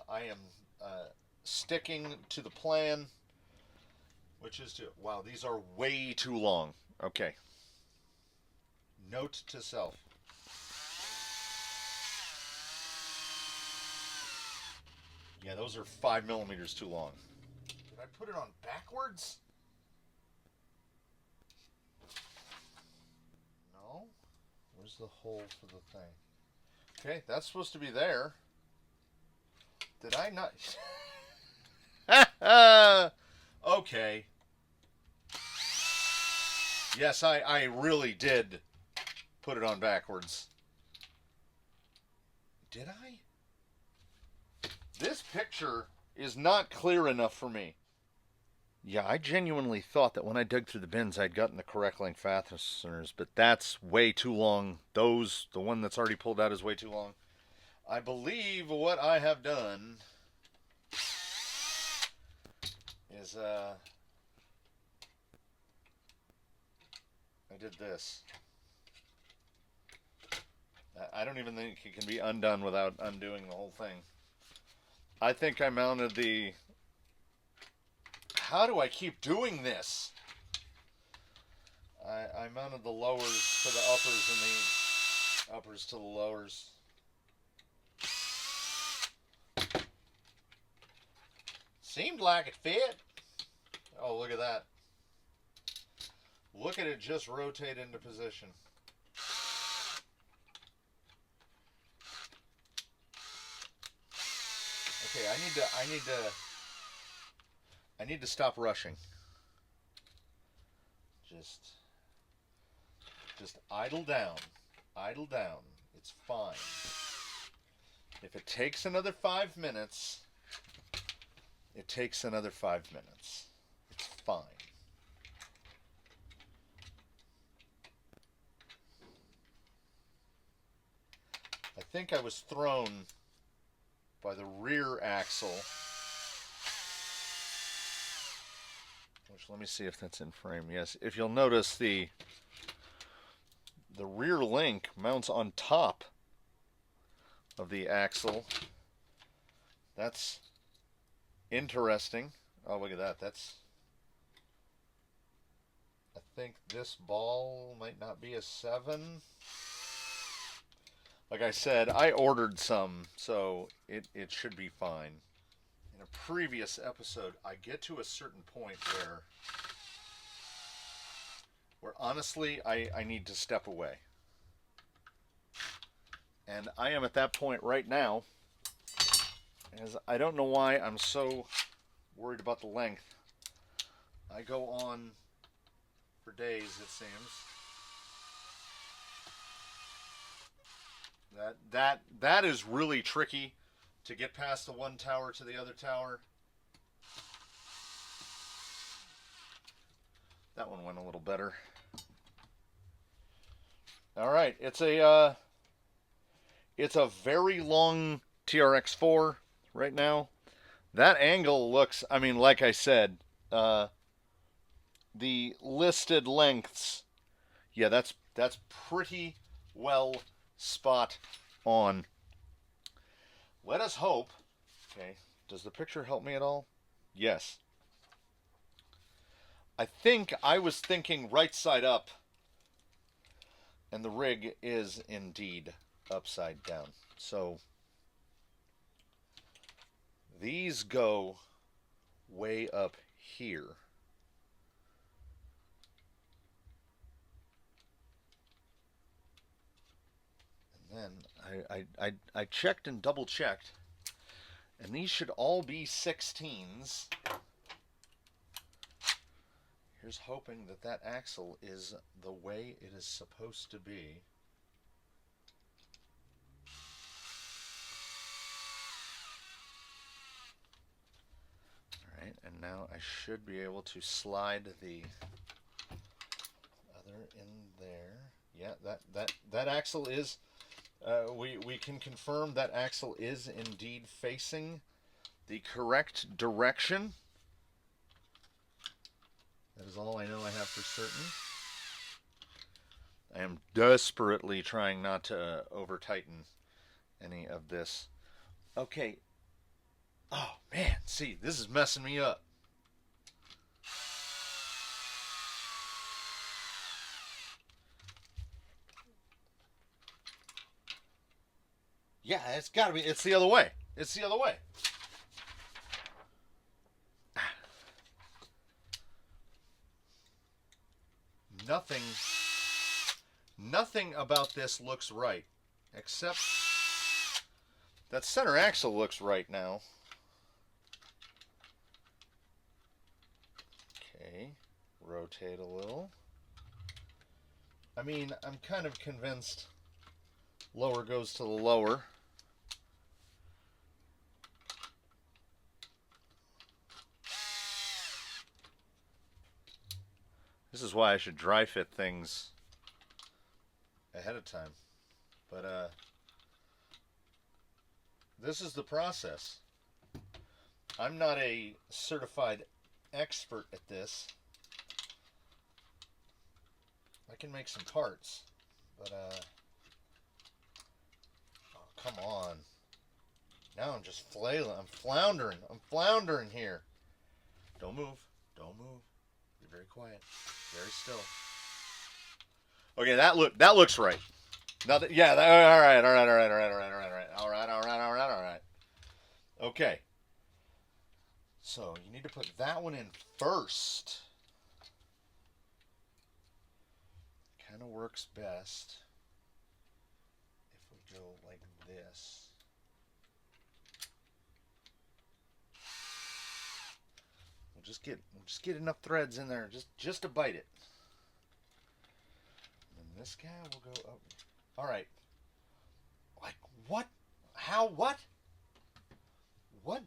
I am sticking to the plan, which is to... Wow, these are way too long. Okay. Note to self. Yeah, those are 5 millimeters too long. Did I put it on backwards? No. Where's the hole for the thing? Okay, that's supposed to be there. Did I not? Okay. Yes, I really did put it on backwards. Did I? This picture is not clear enough for me. Yeah, I genuinely thought that when I dug through the bins I'd gotten the correct length fasteners, but that's way too long. The one that's already pulled out is way too long. I believe what I have done is I did this. I don't even think it can be undone without undoing the whole thing. I think I mounted the... How do I keep doing this? I mounted the lowers to the uppers and the uppers to the lowers. Seemed like it fit. Oh, look at that. Look at it just rotate into position. Okay, I need to stop rushing. Just idle down. Idle down. It's fine. If it takes another 5 minutes, it takes another 5 minutes. It's fine. I think I was thrown by the rear axle. Which, let me see if that's in frame. Yes, if you'll notice, the rear link mounts on top of the axle. That's interesting. Oh, look at that. I think this ball might not be a 7. Like I said, I ordered some, so it should be fine. In a previous episode, I get to a certain point where honestly, I need to step away. And I am at that point right now, as I don't know why I'm so worried about the length. I go on for days, it seems. That is really tricky to get past the one tower to the other tower. That one went a little better. All right, it's a very long TRX-4 right now. That angle looks, I mean, like I said, the listed lengths, yeah, that's pretty well spot on. Let us hope. Okay, does the picture help me at all? Yes. I think I was thinking right side up, and the rig is indeed upside down. So these go way up here. And then I checked and double checked, and these should all be 16s. Here's hoping that that axle is the way it is supposed to be. Alright, and now I should be able to slide the other in there. Yeah, that axle is, we can confirm that axle is indeed facing the correct direction. That is all I know I have for certain. I am desperately trying not to over-tighten any of this. Okay. Oh, man. See, this is messing me up. Yeah, it's got to be. It's the other way. It's the other way. nothing about this looks right, except that center axle looks right now. Okay, rotate a little. I mean, I'm kind of convinced lower goes to the lower. This is why I should dry fit things ahead of time. But this is the process. I'm not a certified expert at this. I can make some parts, but oh, come on. Now I'm just flailing. I'm floundering. I'm floundering here. Don't move. Don't move. Be very quiet. Very still. Okay, that looks right. Now that, yeah, all right. Okay. So you need to put that one in first. Kind of works best if we go like this. We'll just get enough threads in there just to bite it. And this guy will go up. All right. Like what? How? What? What?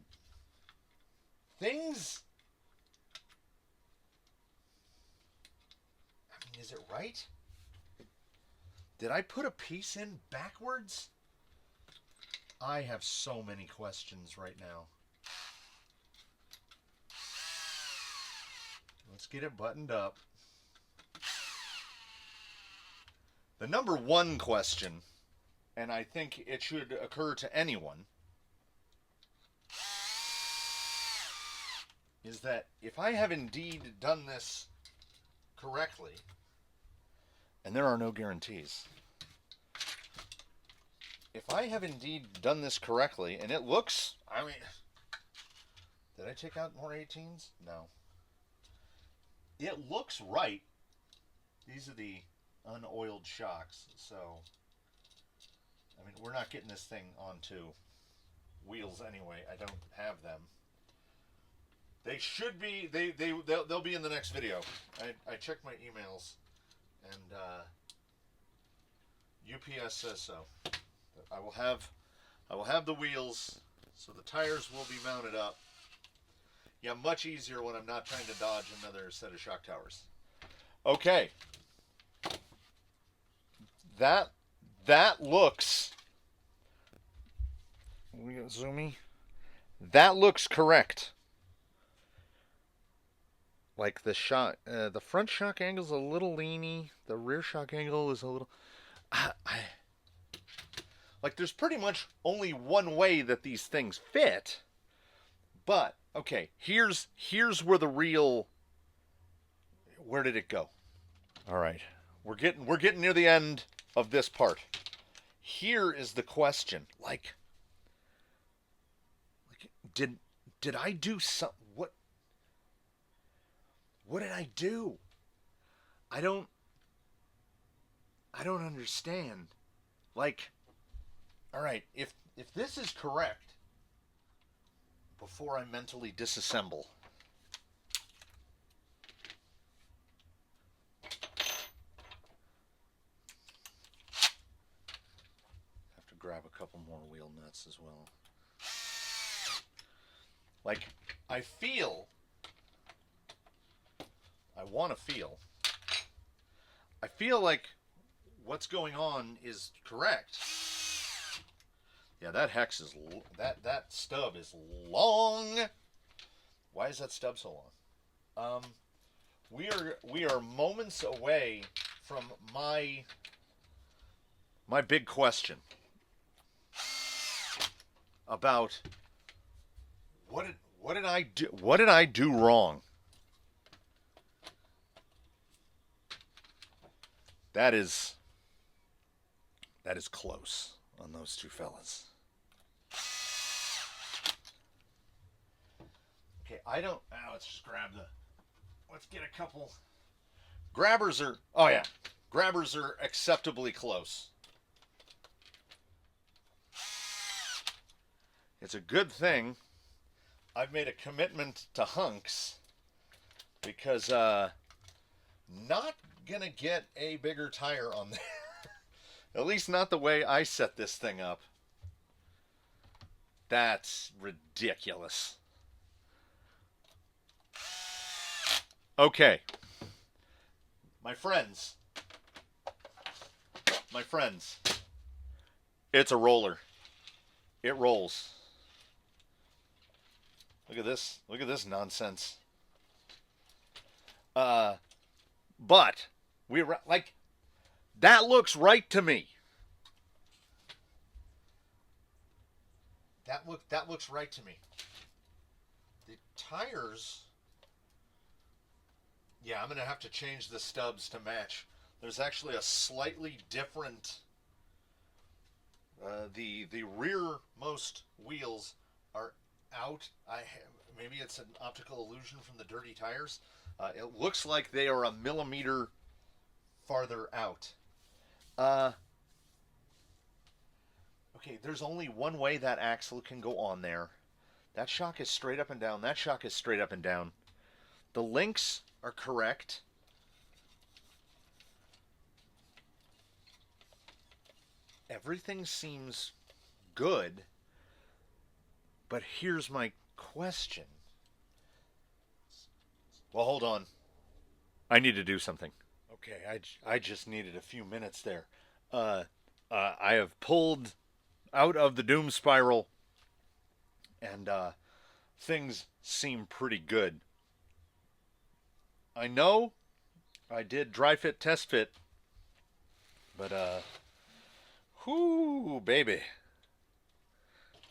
Things? I mean, is it right? Did I put a piece in backwards? I have so many questions right now. Let's get it buttoned up. The number one question, and I think it should occur to anyone, is that if I have indeed done this correctly, and there are no guarantees, if I have indeed done this correctly, and it looks, I mean, did I take out more 18s? No. It looks right. These are the unoiled shocks, so, I mean, we're not getting this thing onto wheels anyway. I don't have them. They should be, they'll be in the next video. I checked my emails, and UPS says so. I will have the wheels, so the tires will be mounted up. Yeah, much easier when I'm not trying to dodge another set of shock towers. Okay. That looks, we got zoomy. That looks correct. Like the shock, the front shock angle is a little leany. The rear shock angle is a little. Like there's pretty much only one way that these things fit. But okay, here's where the real. Where did it go? All right, we're getting near the end of this part. Here is the question. Like did I do some? What did I do? I don't understand. Like, all right, if this is correct, before I mentally disassemble, have to grab a couple more wheel nuts as well. Like, I feel like what's going on is correct. Yeah, that hex is that stub is long. Why is that stub so long? We are moments away from my big question about what did I do? What did I do wrong? That is close on those two fellas. Okay, let's just let's get a couple Grabbers are, oh yeah, grabbers are acceptably close. It's a good thing I've made a commitment to hunks because not gonna get a bigger tire on there. At least not the way I set this thing up. That's ridiculous. Okay. My friends, it's a roller. It rolls. Look at this nonsense. But we're like, that looks right to me. That looks right to me. The tires, yeah, I'm gonna have to change the stubs to match. There's actually a slightly different. The rearmost wheels are out. Maybe it's an optical illusion from the dirty tires. It looks like they are a millimeter farther out. Okay, there's only one way that axle can go on there. That shock is straight up and down. That shock is straight up and down. The links are correct. Everything seems good. But here's my question. Well, hold on. I need to do something. Okay, I just needed a few minutes there. I have pulled out of the doom spiral, and things seem pretty good. I know I did dry fit, test fit, but whoo, baby.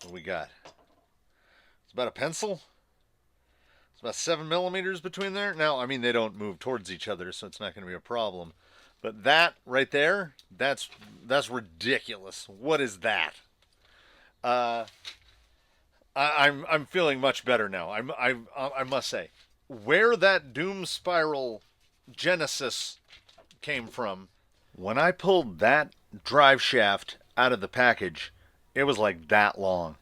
What do we got? It's about a pencil. It's about 7 millimeters between there. Now, I mean, they don't move towards each other, so it's not going to be a problem. But that right there, that's ridiculous. What is that? I'm feeling much better now. I must say, where that doom spiral genesis came from, when I pulled that drive shaft out of the package, it was like that long,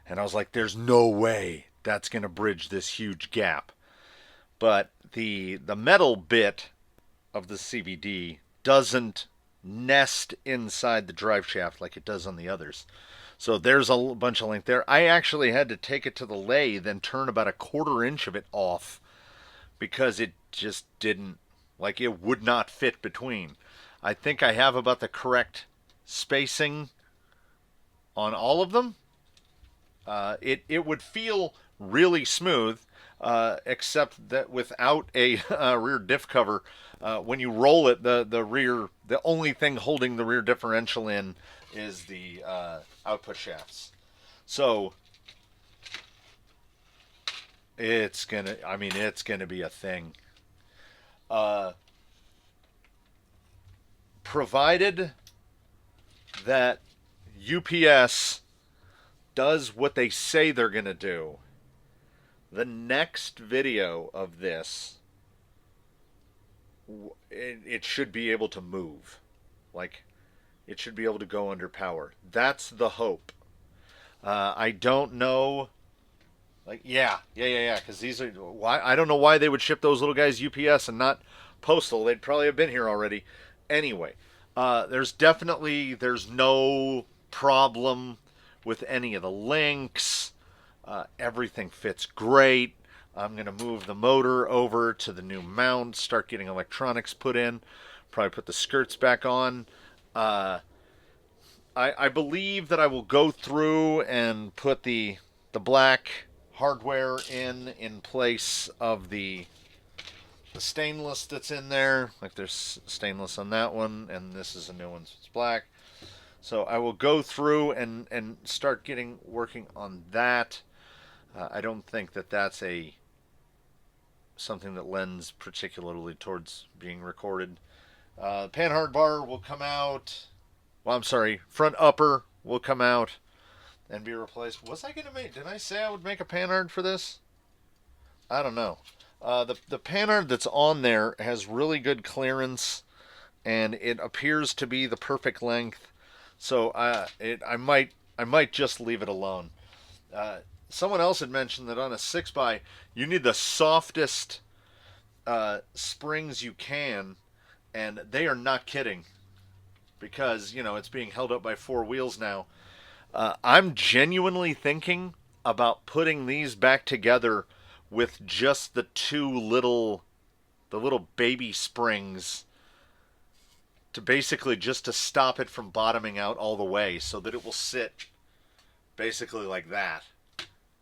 and I was like, "There's no way that's going to bridge this huge gap." But the metal bit of the CVD doesn't nest inside the drive shaft like it does on the others. So there's a bunch of length there. I actually had to take it to the lathe and turn about a 1/4 inch of it off because it just didn't, like, it would not fit between. I think I have about the correct spacing on all of them. It would feel really smooth, except that without a rear diff cover, when you roll it, the only thing holding the rear differential in is the output shafts. So it's gonna be a thing. Provided that UPS does what they say they're gonna do, the next video of this, it should be able to move. Like, it should be able to go under power. That's the hope. I don't know. Like, yeah. Because these are why I don't know why they would ship those little guys UPS and not postal. They'd probably have been here already. Anyway, there's no problem with any of the links. Everything fits great. I'm going to move the motor over to the new mount, start getting electronics put in, probably put the skirts back on. I believe that I will go through and put the black hardware in place of the stainless that's in there. Like, there's stainless on that one, and this is a new one, so it's black. So I will go through and start working on that. I don't think that that's something that lends particularly towards being recorded. Panhard Bar will come out. Well, I'm sorry, front upper will come out and be replaced. Was I going to make... Did I say I would make a Panhard for this? I don't know. The Panhard that's on there has really good clearance, and it appears to be the perfect length. So I might just leave it alone. Uh, Someone else had mentioned that on a 6x you need the softest springs you can, and they are not kidding because it's being held up by four wheels now. I'm genuinely thinking about putting these back together with just the little baby springs to basically just to stop it from bottoming out all the way, so that it will sit basically like that,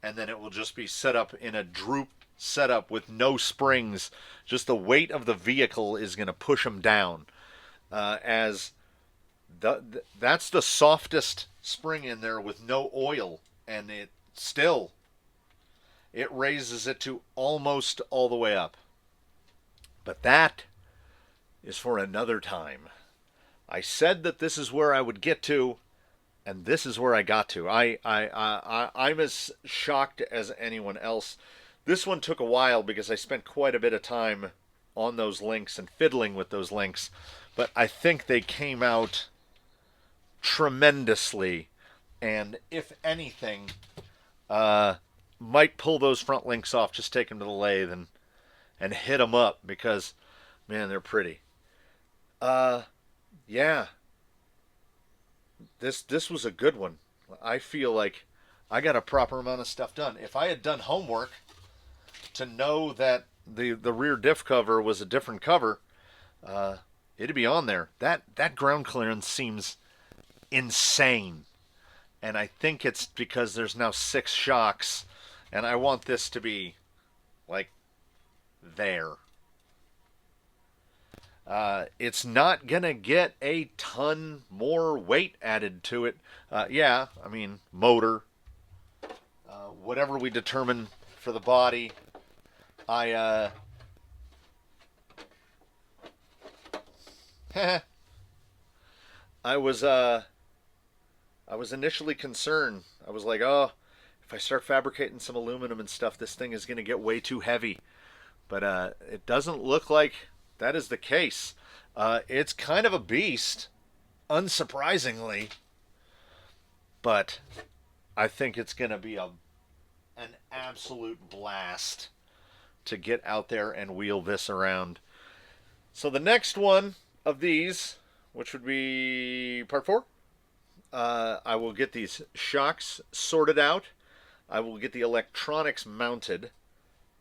and then it will just be set up in a droop setup with no springs. Just the weight of the vehicle is going to push them down. As that's the softest spring in there with no oil, and it raises it to almost all the way up. But that is for another time. I said that this is where I would get to, and this is where I got to. I'm as shocked as anyone else. This one took a while because I spent quite a bit of time on those links and fiddling with those links, but I think they came out tremendously, and if anything, might pull those front links off, just take them to the lathe and hit them up because, man, they're pretty. Yeah, this was a good one. I feel like I got a proper amount of stuff done. If I had done homework to know that the rear diff cover was a different cover, it'd be on there. That ground clearance seems insane, and I think it's because there's now 6 shocks, and I want this to be like there. It's not gonna get a ton more weight added to it. Yeah, I mean motor, whatever we determine for the body. I I was initially concerned. I was like, oh, if I start fabricating some aluminum and stuff, this thing is gonna get way too heavy. But it doesn't look like that is the case. It's kind of a beast, unsurprisingly, but I think it's going to be an absolute blast to get out there and wheel this around. So the next one of these, which would be part 4, I will get these shocks sorted out. I will get the electronics mounted.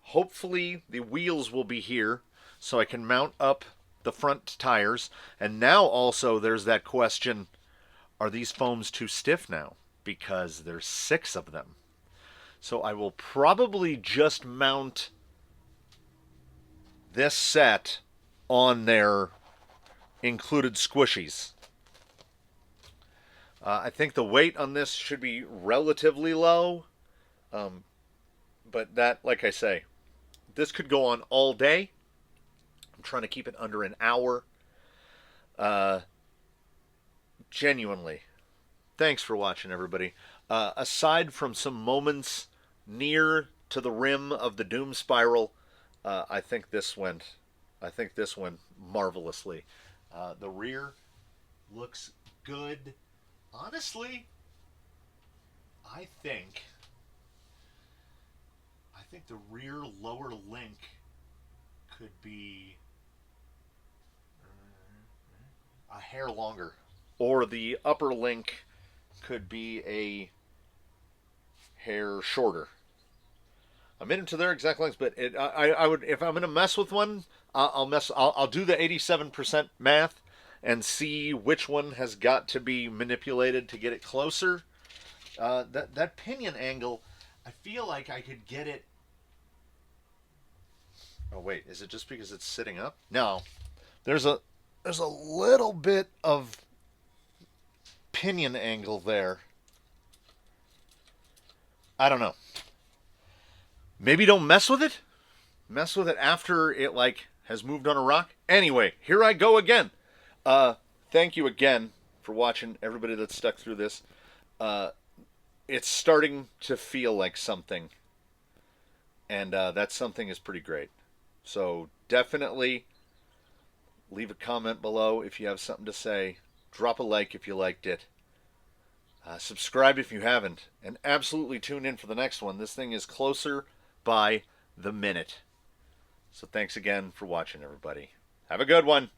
Hopefully the wheels will be here so I can mount up the front tires. And now also there's that question, are these foams too stiff now? Because there's 6 of them. So I will probably just mount this set on their included squishies. I think the weight on this should be relatively low. But that, like I say, this could go on all day. I'm trying to keep it under an hour. Genuinely. Thanks for watching, everybody. Aside from some moments near to the rim of the doom spiral, I think this went marvelously. The rear looks good. Honestly, I think the rear lower link could be a hair longer, or the upper link could be a hair shorter. I'm into their exact lengths, but I would, if I'm going to mess with one, I'll do the 87% math and see which one has got to be manipulated to get it closer. That pinion angle, I feel like I could get it. Oh wait, is it just because it's sitting up? No, there's a little bit of pinion angle there. I don't know. Maybe don't mess with it. Mess with it after it like has moved on a rock. Anyway, here I go again. Thank you again for watching, everybody that's stuck through this. It's starting to feel like something, and that something is pretty great. So definitely leave a comment below if you have something to say. Drop a like if you liked it. Subscribe if you haven't. And absolutely tune in for the next one. This thing is closer by the minute. So thanks again for watching, everybody. Have a good one.